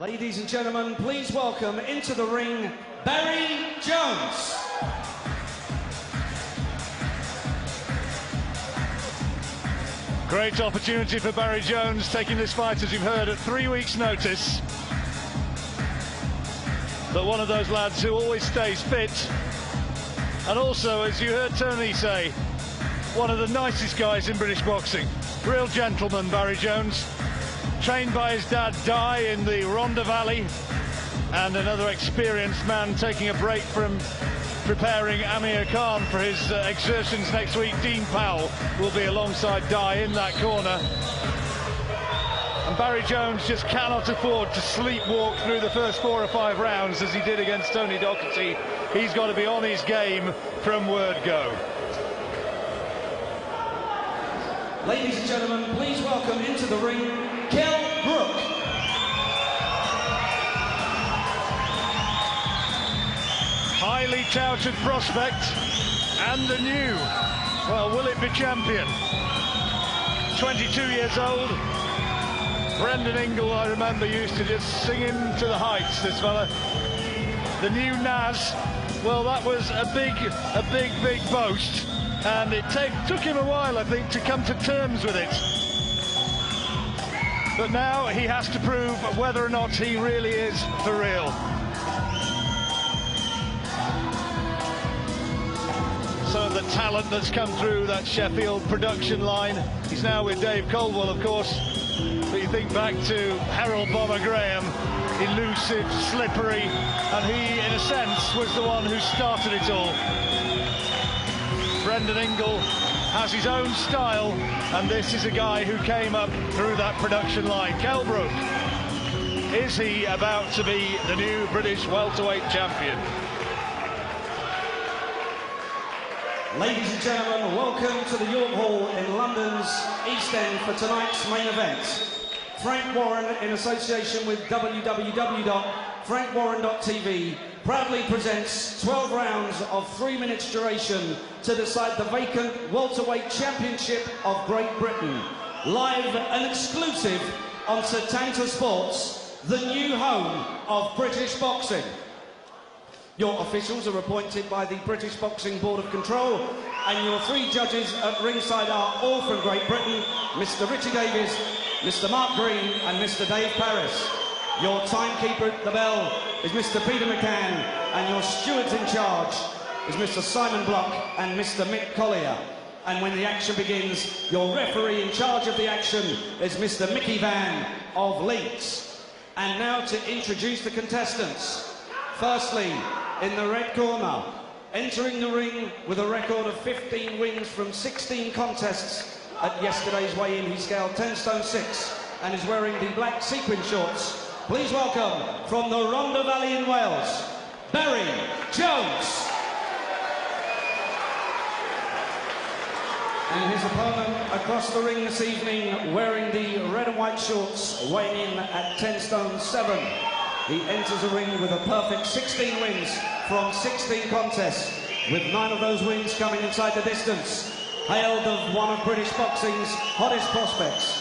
Ladies and gentlemen, please welcome into the ring, Barrie Jones. Great opportunity for Barrie Jones, taking this fight, as you've heard, at 3 weeks' notice. But one of those lads who always stays fit. And also, as you heard Tony say, one of the nicest guys in British boxing. Real gentleman, Barrie Jones. Trained by his dad, Di, in the Rhondda Valley. And another experienced man taking a break from preparing Amir Khan for his exertions next week. Dean Powell will be alongside Di in that corner. And Barrie Jones just cannot afford to sleepwalk through the first 4 or 5 rounds as he did against Tony Docherty. He's got to be on his game from word go. Ladies and gentlemen, please welcome into the ring, Kell, Brook. Highly touted prospect and the new, well, will it be champion? 22 years old. Brendan Ingle, I remember, used to just sing him to the heights, this fella. The new Naz, well, that was a big boast. And it took him a while, I think, to come to terms with it. But now he has to prove whether or not he really is for real. Some of the talent that's come through that Sheffield production line. He's now with Dave Coldwell, of course. But you think back to Harold Bomber Graham, elusive, slippery, and he, in a sense, was the one who started it all. Brendan Ingle has his own style, and this is a guy who came up through that production line. Kell Brook, is he about to be the new British welterweight champion? Ladies and gentlemen, welcome to the York Hall in London's East End for tonight's main event. Frank Warren, in association with www.frankwarren.tv, proudly presents 12 rounds of 3 minutes duration to decide the vacant welterweight championship of Great Britain. Live and exclusive on Setanta Sports, the new home of British boxing. Your officials are appointed by the British Boxing Board of Control, and your 3 judges at ringside are all from Great Britain, Mr. Richie Davies, Mr. Mark Green and Mr. Dave Paris. Your timekeeper at the bell is Mr. Peter McCann, and your stewards in charge is Mr. Simon Block and Mr. Mick Collier. And when the action begins, your referee in charge of the action is Mr. Mickey Van of Leeds. And now to introduce the contestants. Firstly, in the red corner, entering the ring with a record of 15 wins from 16 contests at yesterday's weigh-in, he scaled 10 stone 6 and is wearing the black sequin shorts. Please welcome, from the Rhondda Valley in Wales, Barrie Jones. And his opponent across the ring this evening, wearing the red and white shorts, weighing in at 10 stone 7. He enters the ring with a perfect 16 wins from 16 contests, with 9 of those wins coming inside the distance. Hailed of one of British boxing's hottest prospects,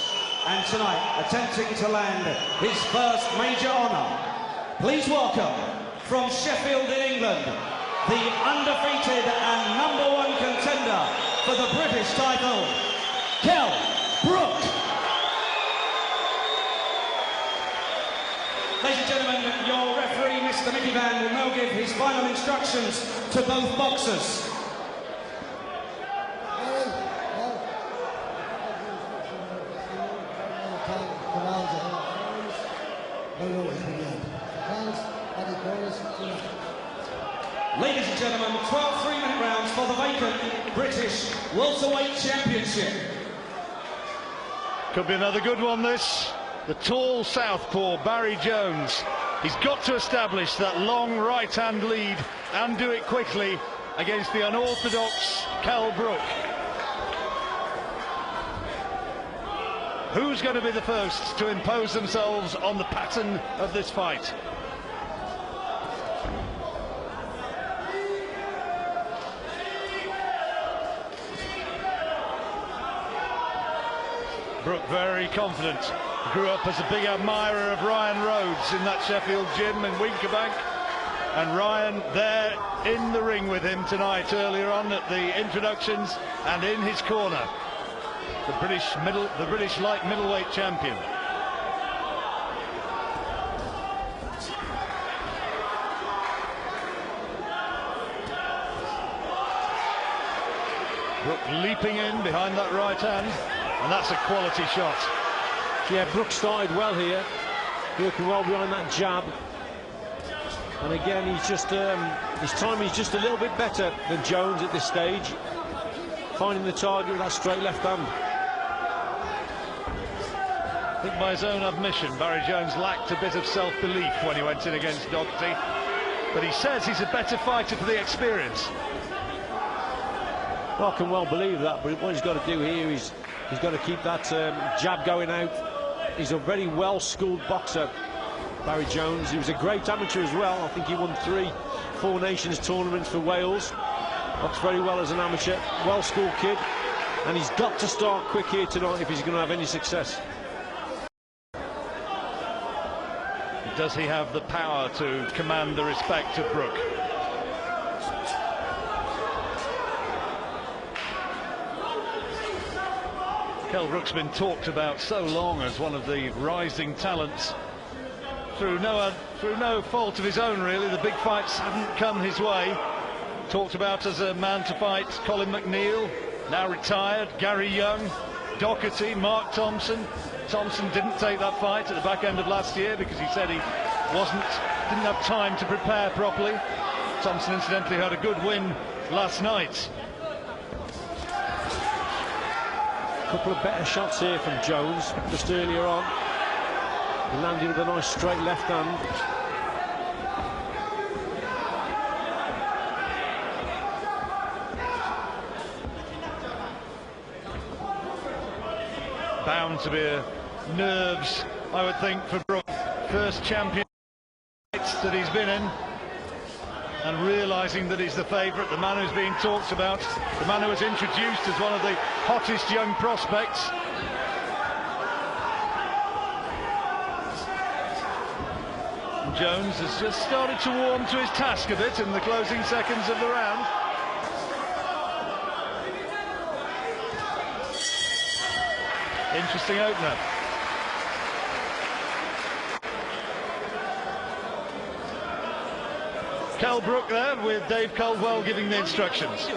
and tonight attempting to land his first major honour. Please welcome, from Sheffield in England, the undefeated and #1 contender for the British title, Kell Brook. Ladies and gentlemen, your referee, Mr. Mickey Van, will now give his final instructions to both boxers. Ladies and gentlemen, 12 3-minute rounds for the vacant British welterweight championship. Could be another good one, this. The tall southpaw, Barrie Jones. He's got to establish that long right-hand lead and do it quickly against the unorthodox Kell Brook. Who's going to be the first to impose themselves on the pattern of this fight? Brook very confident. grew up as a big admirer of Ryan Rhodes in that Sheffield gym in Winkerbank, and Ryan there in the ring with him tonight earlier on at the introductions, and in his corner the British light middleweight champion. Brook leaping in behind that right hand, and that's a quality shot. Yeah, Brook started well here, working well behind that jab. And again, he's just his timing is just a little bit better than Jones at this stage, finding the target with that straight left hand. I think by his own admission, Barrie Jones lacked a bit of self-belief when he went in against Doherty, but he says he's a better fighter for the experience. Well, I can well believe that, but what he's got to do here is he's got to keep that jab going out. He's a very well-schooled boxer, Barrie Jones. He was a great amateur as well. I think he won 3 Four Nations tournaments for Wales. Boxed very well as an amateur, well-schooled kid, and he's got to start quick here tonight if he's going to have any success. Does he have the power to command the respect of Brook? Kell Brook's been talked about so long as one of the rising talents through no fault of his own, really. The big fights haven't come his way. Talked about as a man to fight Colin McNeil, now retired, Gary Young, Doherty, Mark Thompson. Thompson didn't take that fight at the back end of last year because he said he didn't have time to prepare properly. Thompson incidentally had a good win last night. A couple of better shots here from Jones just earlier on. He landed with a nice straight left hand. Bound to be nerves, I would think, for Brook. First champion that he's been in, and realising that he's the favourite, the man who's being talked about, the man who was introduced as one of the hottest young prospects. And Jones has just started to warm to his task a bit in the closing seconds of the round. Interesting opener. Kell Brook there with Dave Caldwell giving the instructions. When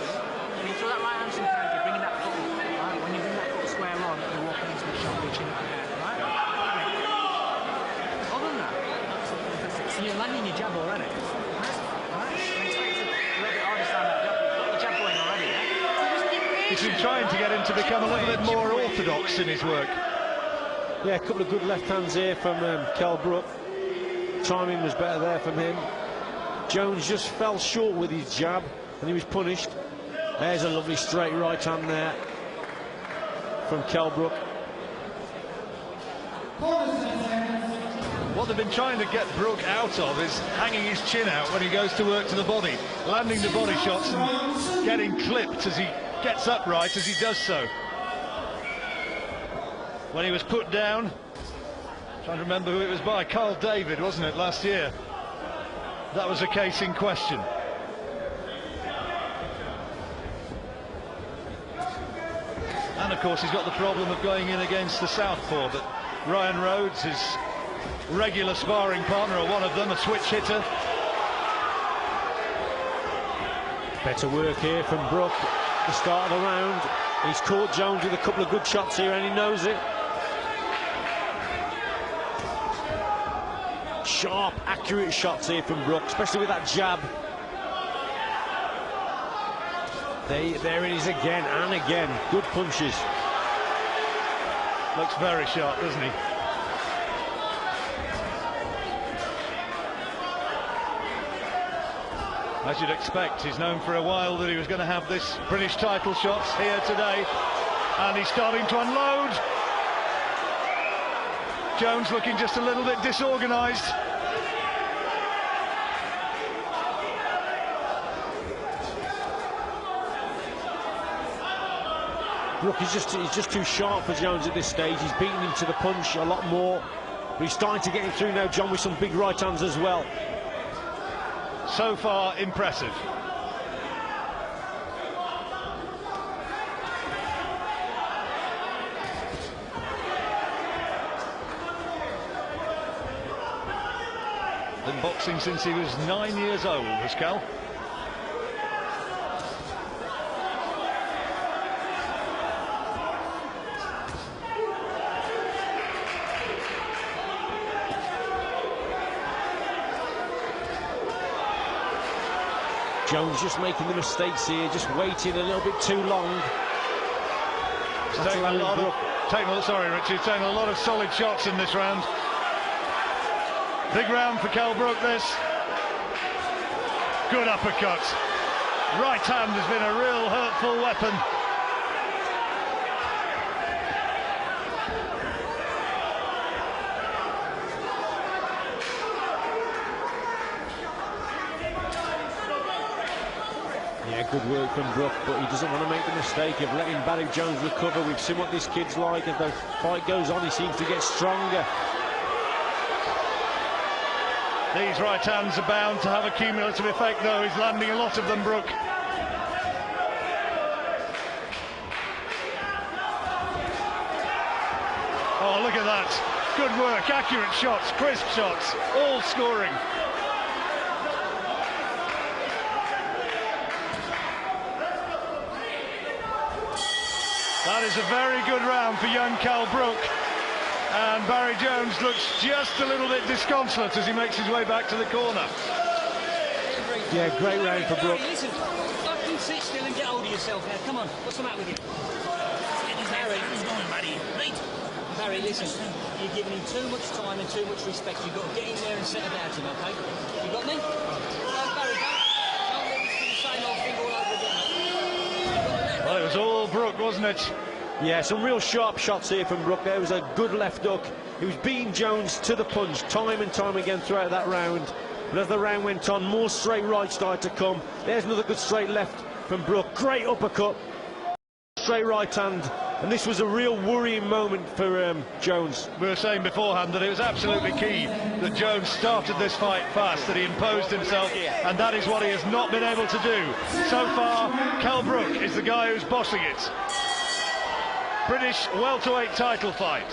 you throw that right hand sometimes, you're bringing that foot, right? When you bring that foot square on, you're walking into the shot, reaching up ahead, right? Other than that, so you're landing your jab already. Right? I expect it a little bit harder to stand that jab. You've got the jab going already, yeah? He's been trying to get him to become a little bit more orthodox in his work. Yeah, a couple of good left hands here from Kell Brook. Timing was better there from him. Jones just fell short with his jab and he was punished. There's a lovely straight right hand there from Kell Brook. What they've been trying to get Brook out of is hanging his chin out when he goes to work to the body, landing the body shots and getting clipped as he gets upright as he does so. When he was put down, trying to remember who it was by, Carl David, wasn't it, last year? That was a case in question. And of course he's got the problem of going in against the southpaw, but Ryan Rhodes, his regular sparring partner, or one of them, a switch hitter. Better work here from Brook at the start of the round. He's caught Jones with a couple of good shots here and he knows it. Sharp, accurate shots here from Brook, especially with that jab. There it is again and again. Good punches. Looks very sharp, doesn't he? As you'd expect, he's known for a while that he was going to have this British title shots here today, and he's starting to unload. Jones looking just a little bit disorganised. Brook is just too sharp for Jones at this stage. He's beaten him to the punch a lot more, but he's starting to get him through now, John, with some big right hands as well. So far, impressive. Been boxing since he was 9 years old, was Kell. Jones just making the mistakes here, just waiting a little bit too long. Taking a lot of solid shots in this round. Big round for Kell Brook, this. Good uppercut. Right hand has been a real hurtful weapon. Yeah, good work from Brook, but he doesn't want to make the mistake of letting Barrie Jones recover. We've seen what this kid's like. As the fight goes on, he seems to get stronger. These right hands are bound to have a cumulative effect, though. He's landing a lot of them, Brook. Oh, look at that. Good work, accurate shots, crisp shots, all scoring. That is a very good round for young Kell Brook. And Barrie Jones looks just a little bit disconsolate as he makes his way back to the corner. Yeah, great round for Brook. Listen, fucking sit still and get hold of yourself now. Come on, what's the matter with you? Barrie, who's going, buddy? Right. Barrie, listen, you're giving him too much time and too much respect. You've got to get in there and set about him, OK? You got me? Barrie, don't let me do the same old thing all over again. Well, it was all Brook, wasn't it? Yeah, some real sharp shots here from Brook. There was a good left hook. He was beating Jones to the punch time and time again throughout that round. But as the round went on, more straight right started to come. There's another good straight left from Brook. Great uppercut. Straight right hand. And this was a real worrying moment for Jones. We were saying beforehand that it was absolutely key that Jones started this fight fast, that he imposed himself, and that is what he has not been able to do. So far, Kell Brook is the guy who's bossing it. British welterweight title fight.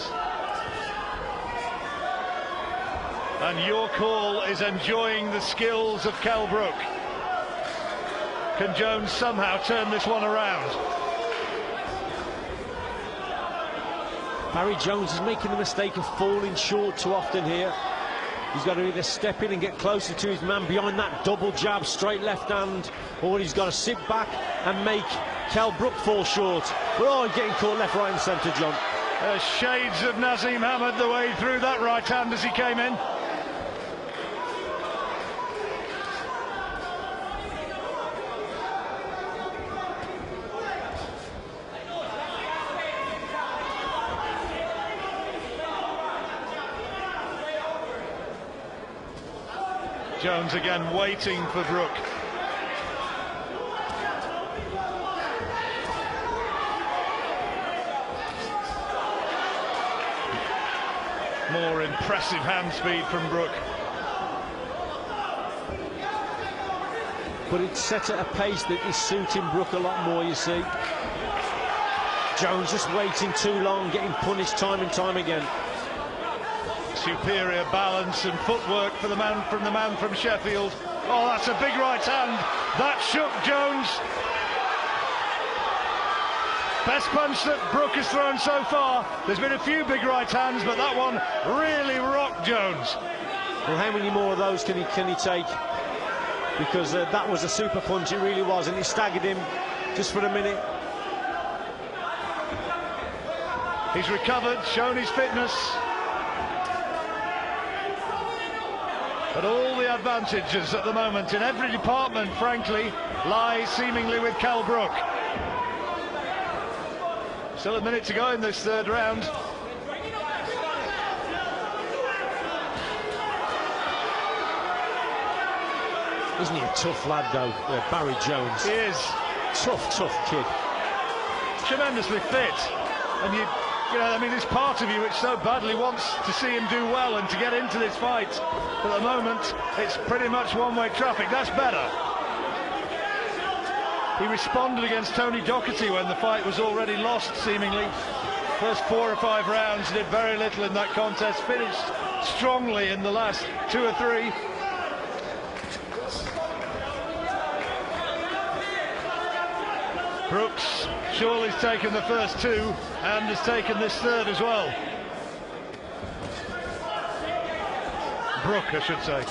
And your call is enjoying the skills of Kell Brook. Can Jones somehow turn this one around? Barrie Jones is making the mistake of falling short too often here. He's got to either step in and get closer to his man behind that double jab, straight left hand, or he's got to sit back and make Kell Brook fall short. But oh, he's getting caught left, right and centre, John. Shades of Nazim Hamad the way through that right hand as he came in. Jones again waiting for Brook. More impressive hand speed from Brook. But it's set at a pace that is suiting Brook a lot more, you see. Jones just waiting too long, getting punished time and time again. Superior balance and footwork for the man from Sheffield. Oh, that's a big right hand. That shook Jones. Best punch that Brook has thrown so far. There's been a few big right hands, but that one really rocked Jones. Well, how many more of those can he take? Because that was a super punch, it really was, and it staggered him just for a minute. He's recovered, shown his fitness. But all the advantages at the moment in every department, frankly, lie seemingly with Kell Brook. Still a minute to go in this third round. Isn't he a tough lad, though, Barrie Jones? He is. Tough kid. tremendously fit, and you know, I mean, there's part of you which so badly wants to see him do well and to get into this fight. But at the moment, it's pretty much one-way traffic. That's better. He responded against Tony Docherty when the fight was already lost, seemingly. First 4 or 5 rounds, did very little in that contest, finished strongly in the last 2 or 3. Brooks surely's taken the first 2 and has taken this third as well. Brook, I should say.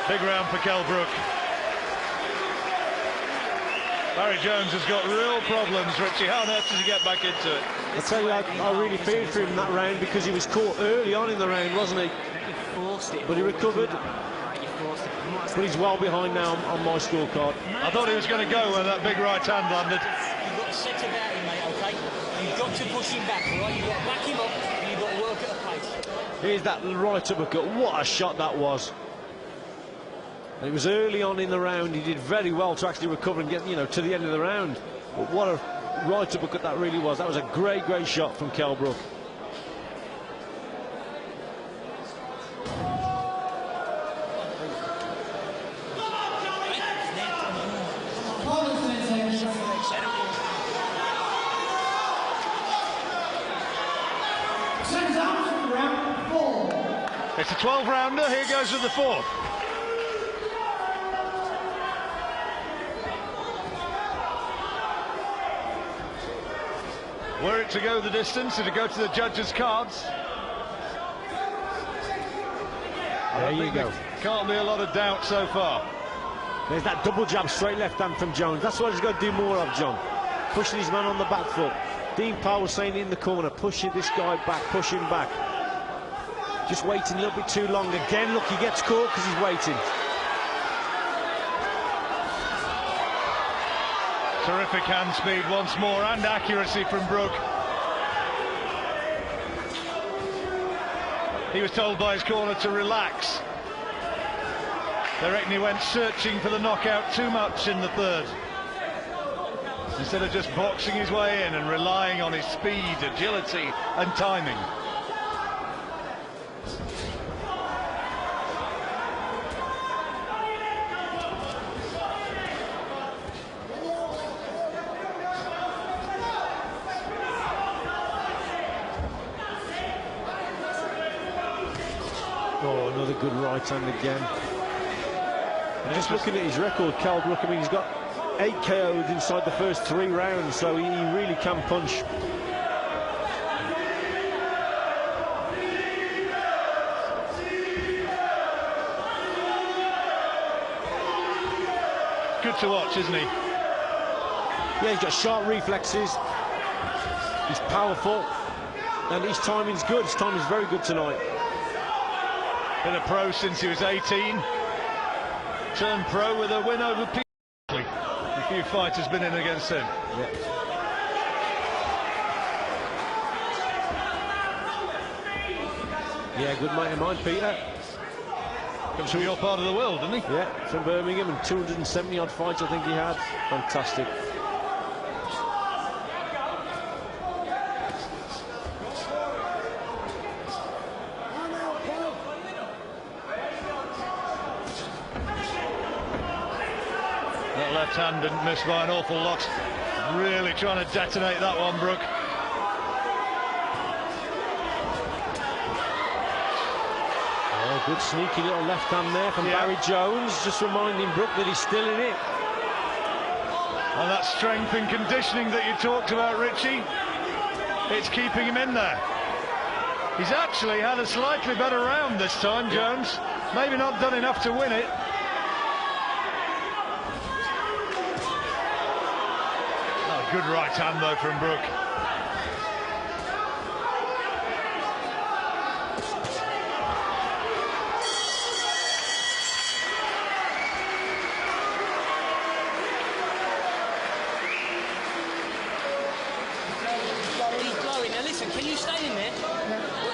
Big round for Kell Brook. Barrie Jones has got real problems, Richie. How on earth does he get back into it? I tell you, I really feared for him in that round because he was caught early on in the round, wasn't he? But he recovered. But he's well behind now on my scorecard. I thought he was going to go when that big right hand landed. You've got to set about him, mate, OK? You've got to push him back, all right? You've got to back him up and you've got to work at a pace. Here's that right uppercut. What a shot that was. And it was early on in the round. He did very well to actually recover and get, you know, to the end of the round. But what a right uppercut that really was. That was a great, great shot from Kell Brook. It's a 12-rounder. Here goes with the 4th. Were it to go the distance, it'd go to the judges' cards. There you go. Can't be a lot of doubt so far. There's that double jab, straight left hand from Jones. That's what he's got to do more of, John. Pushing his man on the back foot. Dean Powell was saying in the corner, pushing this guy back, push him back. Just waiting a little bit too long. Again, look, he gets caught because he's waiting. Terrific hand speed once more, and accuracy from Brook. He was told by his corner to relax. They reckon he went searching for the knockout too much in the third, instead of just boxing his way in and relying on his speed, agility and timing. Oh, another good right hand again. And just looking at his record, Kell Brook, I mean, he's got 8 KO'd inside the first 3 rounds, so he really can punch. Good to watch, isn't he? Yeah, he's got sharp reflexes. He's powerful. And his timing's good. His timing's very good tonight. Been a pro since he was 18. Turned pro with a win over Peter. A few fighters been in against him. Yeah. Yeah, good mate of mine, Peter. Comes from your part of the world, doesn't he? Yeah, from Birmingham, and 270 odd fights I think he had. Fantastic. That left hand didn't miss by an awful lot. Really trying to detonate that one, Brook. Oh, good sneaky little left hand there from Barrie Jones, just reminding Brook that he's still in it. And that strength and conditioning that you talked about, Richie, it's keeping him in there. He's actually had a slightly better round this time, Jones. Maybe not done enough to win it. Oh, good right hand, though, from Brook. He's blowing. Now listen, can you stay in there?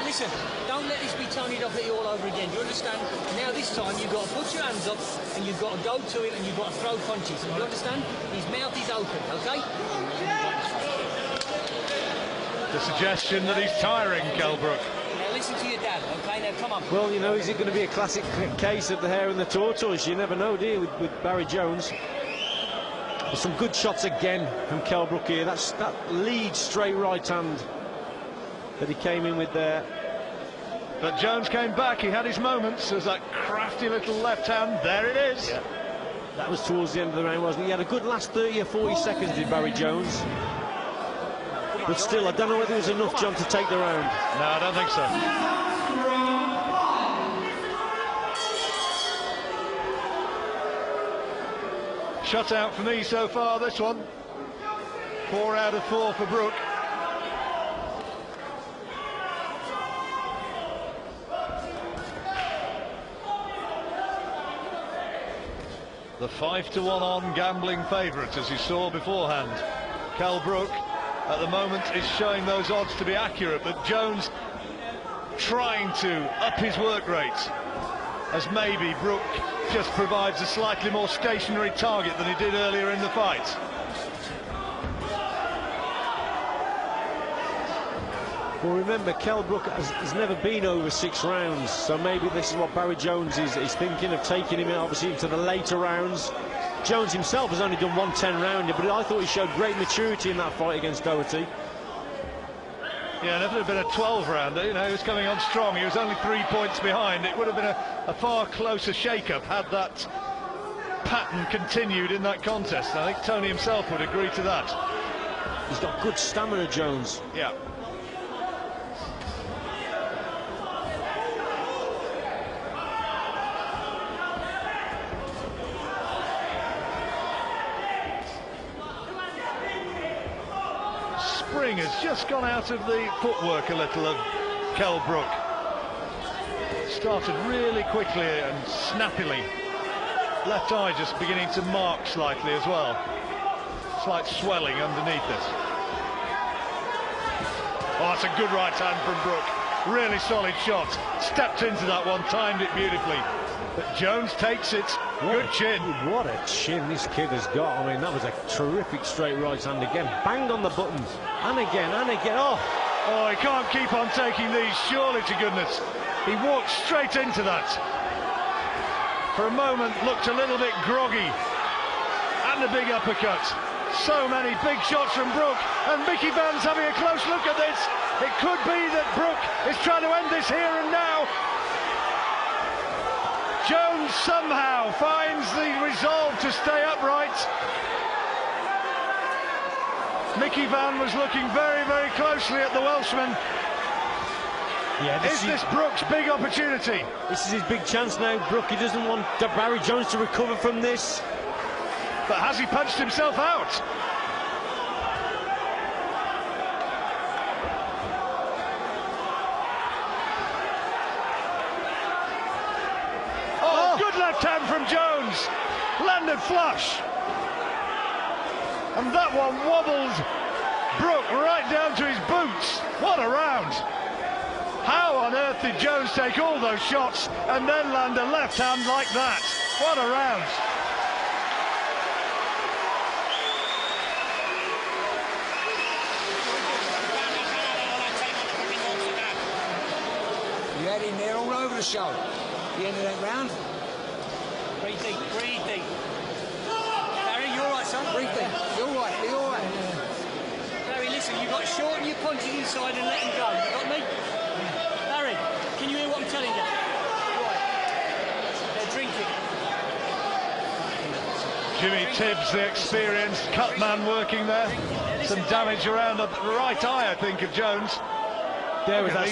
listen, don't let this be Tony Doherty all over again. Do you understand? Now this time you've got to put your hands up and you've got to go to it and you've got to throw punches. Do you understand? His mouth is open, okay? The suggestion that he's tiring, Kell Brook. Now listen to your dad, okay? Now come on. Well, you know, is it going to be a classic case of the hare and the tortoise? You never know, do you, with Barrie Jones? There's some good shots again from Kell Brook here. That lead straight right hand that he came in with there. But Jones came back, he had his moments. There's that crafty little left hand, there it is. Yeah. That was towards the end of the round, wasn't it? He had a good last 30 or 40 seconds, did Barrie Jones. But still, I don't know whether it was enough, John, to take the round. No, I don't think so. Shut out for me so far, this one. 4 out of 4 for Brook. The 5-1 on gambling favourite, as you saw beforehand. Kell Brook at the moment is showing those odds to be accurate, but Jones trying to up his work rate, as maybe Brook just provides a slightly more stationary target than he did earlier in the fight. Well, remember, Kell Brook has never been over 6 rounds, so maybe this is what Barrie Jones is thinking of, taking him obviously into the later rounds. Jones himself has only done 1 10-rounder, but I thought he showed great maturity in that fight against Doherty. Yeah, and if it had been a 12-rounder, you know, he was coming on strong. He was only 3 points behind. It would have been a far closer shake-up had that pattern continued in that contest. And I think Tony himself would agree to that. He's got good stamina, Jones. Yeah. Spring has just gone out of the footwork a little of Kell Brook. Started really quickly and snappily. Left eye just beginning to mark slightly as well. Slight swelling underneath it. Oh, that's a good right hand from Brook. Really solid shot. Stepped into that one, timed it beautifully. But Jones takes it. Good chin. What a chin this kid has got. I mean, that was a terrific straight right hand again. Banged on the buttons. And again, and again. Oh, he can't keep on taking these, surely to goodness. He walked straight into that. For a moment, looked a little bit groggy. And a big uppercut. So many big shots from Brook. And Mickey Van's having a close look at this. It could be that Brook is trying to end this here and now. Jones somehow finds the resolve to stay upright. Mickey Van was looking very, very closely at the Welshman. Yeah, is this Brook's big opportunity? This is his big chance now, Brook. He doesn't want Barrie Jones to recover from this. But has he punched himself out? Good left hand from Jones, landed flush, and that one wobbled Brook right down to his boots. What a round! How on earth did Jones take all those shots and then land a left hand like that? What a round! You had him there all over the show. The end of that round. Breathe deep, breathe deep. Barrie, you all right, son? Breathe deep. You're all right, you're all right. Barrie, listen, you've got to shorten your punches inside and let him go. You got me? Barrie, can you hear what I'm telling you? Right. They're drinking. Jimmy Tibbs, the experienced cut man working there. Some damage around the right eye, I think, of Jones. There was that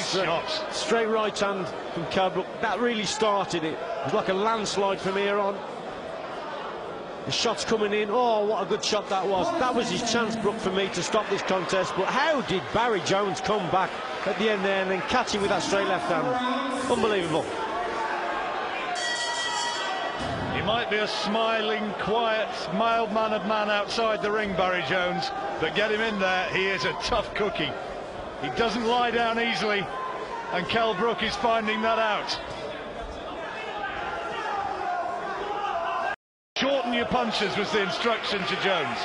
straight right hand from Kell Brook. That really started it. It was like a landslide from here on. The shot's coming in. Oh, what a good shot that was. That was his chance, Brook, for me to stop this contest. But how did Barrie Jones come back at the end there and then catch him with that straight left hand? Unbelievable. He might be a smiling, quiet, mild-mannered man outside the ring, Barrie Jones, but get him in there, he is a tough cookie. He doesn't lie down easily, and Kell Brook is finding that out. Shorten your punches was the instruction to Jones.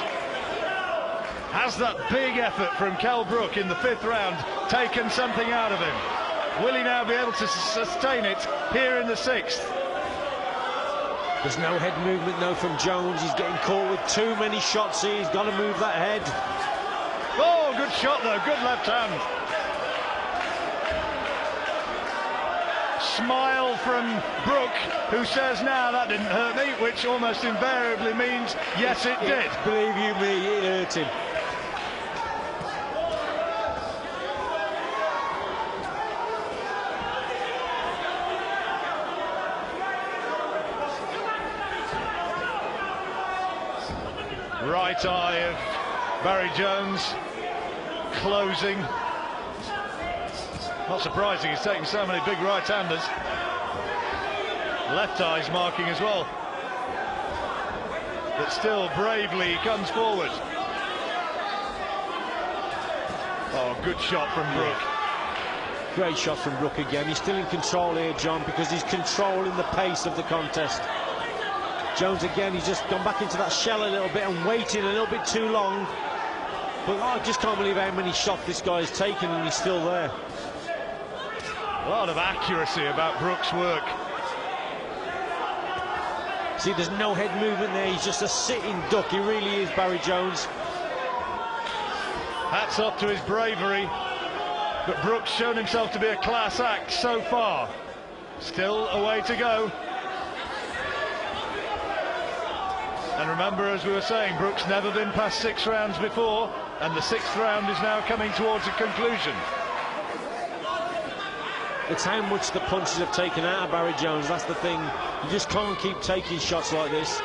Has that big effort from Kell Brook in the 5th round taken something out of him? Will he now be able to sustain it here in the 6th? There's no head movement though from Jones. He's getting caught with too many shots here. He's got to move that head. Oh, good shot though, good left hand. Smile from Brook, who says, "Now that didn't hurt me," which almost invariably means, yes, it did. Believe you me, it hurt him. Right eye of Barrie Jones closing. Not surprising, he's taking so many big right-handers. Left eye's marking as well. But still bravely he comes forward. Oh, good shot from Brook. Great shot from Brook again. He's still in control here, John, because he's controlling the pace of the contest. Jones again, he's just gone back into that shell a little bit and waiting a little bit too long. But I just can't believe how many shots this guy's taken and he's still there. A lot of accuracy about Brook's work. See, there's no head movement there. He's just a sitting duck. He really is, Barrie Jones. Hats off to his bravery. But Brook's shown himself to be a class act so far. Still a way to go. And remember, as we were saying, Brook's never been past 6 rounds before, and the 6th round is now coming towards a conclusion. It's how much the punches have taken out of Barrie Jones. That's the thing. You just can't keep taking shots like this.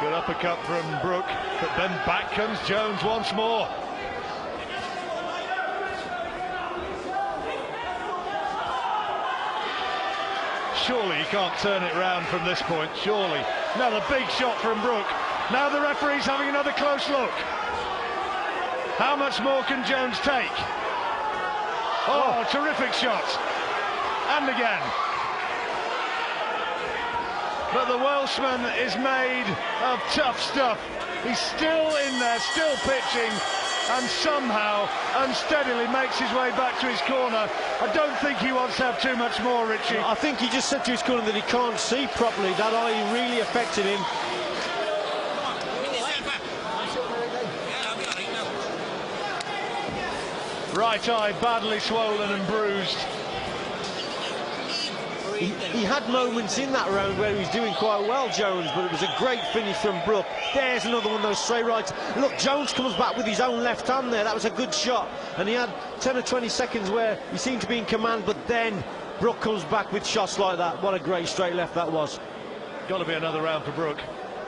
Good uppercut from Brook, but then back comes Jones once more. Surely you can't turn it round from this point, surely. Another big shot from Brook. Now the referee's having another close look. How much more can Jones take? Oh, terrific shot. And again. But the Welshman is made of tough stuff. He's still in there, still pitching, and somehow unsteadily makes his way back to his corner. I don't think he wants to have too much more, Richie. I think he just said to his corner that he can't see properly. That eye really affected him. Right eye badly swollen and bruised. He had moments in that round where he was doing quite well, Jones, but it was a great finish from Brook. There's another one of those straight rights. Look, Jones comes back with his own left hand there. That was a good shot. And he had 10 or 20 seconds where he seemed to be in command, but then Brook comes back with shots like that. What a great straight left that was. Got to be another round for Brook.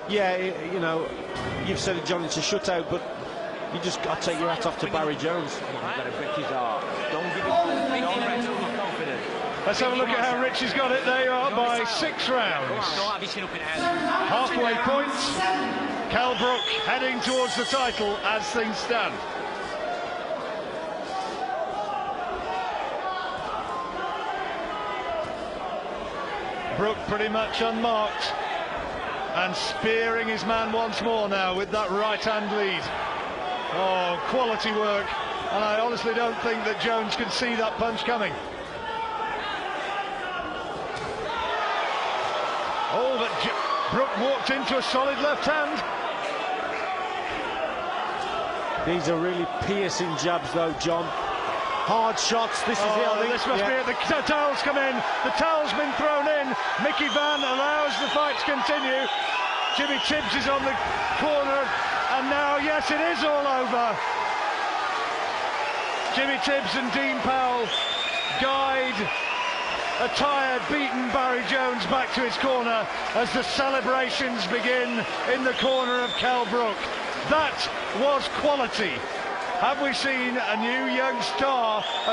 Yeah, you know, you've said it, John, it's a shutout, but you just got to take your hat off to Barrie Jones. Got to break his heart. Don't give him. Don't rest him confident. Let's have a look at how Richie's got it. There you are by 6 rounds. Halfway points. Kell Brook heading towards the title as things stand. Brook pretty much unmarked and spearing his man once more now with that right hand lead. Oh, quality work, and I honestly don't think that Jones could see that punch coming. Oh, but Brook walked into a solid left hand. These are really piercing jabs though, John. Hard shots. This is it, I think. This must be it. The towels come in. The towel's been thrown in. Mickey Van allows the fight to continue. Jimmy Tibbs is on the corner, and now, yes, it is all over. Jimmy Tibbs and Dean Powell guide a tired, beaten Barrie Jones back to his corner as the celebrations begin in the corner of Kell Brook. That was quality. Have we seen a new young star